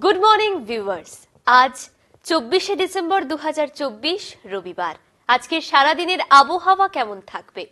Good morning viewers. आज 24 December 2024 রবিবার। আজকের সারা দিনের আবহাওয়া কেমন থাকবে?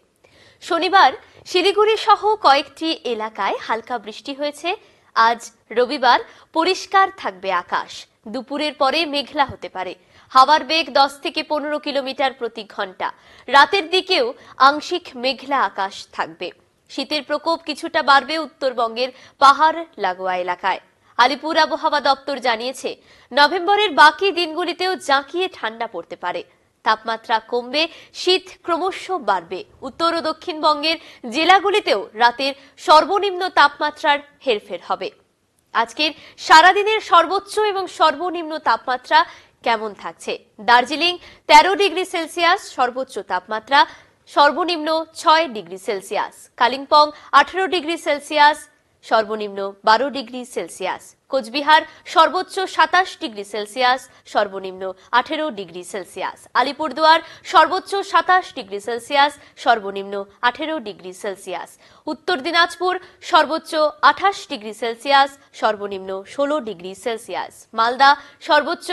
শনিবার শিলিগুড়ি সহ কয়েকটি এলাকায় হালকা বৃষ্টি হয়েছে। আজ রবিবার পরিষ্কার থাকবে আকাশ। দুপুরের পরে মেঘলা হতে পারে। হাওয়ার বেগ 10 থেকে 15 কিলোমিটার প্রতি ঘন্টা। রাতের দিকেও আংশিক মেঘলা আকাশ থাকবে। শীতের প্রকোপ কিছুটা বাড়বে উত্তরবঙ্গের পাহাড় লাগোয়া এলাকায়। আলিপুর আবহাওয়া দপ্তর জানিয়েছে নভেম্বরের বাকি দিনগুলিতেও জাঁকিয়ে ঠান্ডা পড়তে পারে। তাপমাত্রা কমবে, শীত ক্রমশ বাড়বে। উত্তর ও দক্ষিণবঙ্গের জেলাগুলিতেও রাতের সর্বনিম্ন তাপমাত্রার হেরফের হবে। আজকের সারাদিনের সর্বোচ্চ এবং সর্বনিম্ন তাপমাত্রা কেমন থাকছে? দার্জিলিং 13 ডিগ্রি সেলসিয়াস সর্বোচ্চ তাপমাত্রা, সর্বনিম্ন 6 degree Celsius. Kalimpong 18 degree Celsius, সর্বনিম্ন 12 ডিগ্রি সেলসিয়াস। কোচবিহার সর্বোচ্চ 27 ডিগ্রি সেলসিয়াস, সর্বনিম্ন 18 ডিগ্রি সেলসিয়াস। আলিপুরদুয়ার সর্বোচ্চ 27 ডিগ্রি সেলসিয়াস, সর্বনিম্ন 18 ডিগ্রি সেলসিয়াস। উত্তর দিনাজপুর সর্বোচ্চ 28 ডিগ্রি সেলসিয়াস, সর্বনিম্ন 16 ডিগ্রি সেলসিয়াস। মালদা সর্বোচ্চ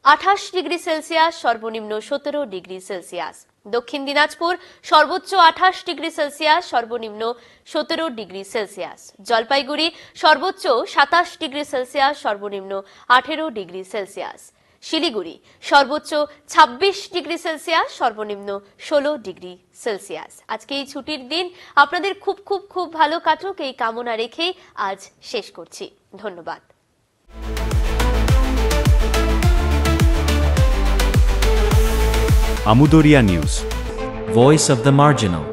28 ডিগ্রি সেলসিয়াস, সর্বনিম্ন 17 ডিগ্রি সেলসিয়াস। দক্ষিণ দিনাজপুর সর্বোচ্চ 28 ডিগ্রি সেলসিয়াস, সর্বনিম্ন 17 ডিগ্রি সেলসিয়াস। জলপাইগুড়ি সর্বোচ্চ 27 ডিগ্রি সেলসিয়াস, সর্বনিম্ন 18 ডিগ্রি সেলসিয়াস। শিলিগুড়ি সর্বোচ্চ 26 ডিগ্রি সেলসিয়াস, সর্বনিম্ন 16 ডিগ্রি সেলসিয়াস। আজকে এই ছুটির দিন আপনাদের খুব খুব খুব ভালো কাটুক এই কামনা রেখেই আজ শেষ করছি। ধন্যবাদ। Amudoria News, Voice of the Marginal.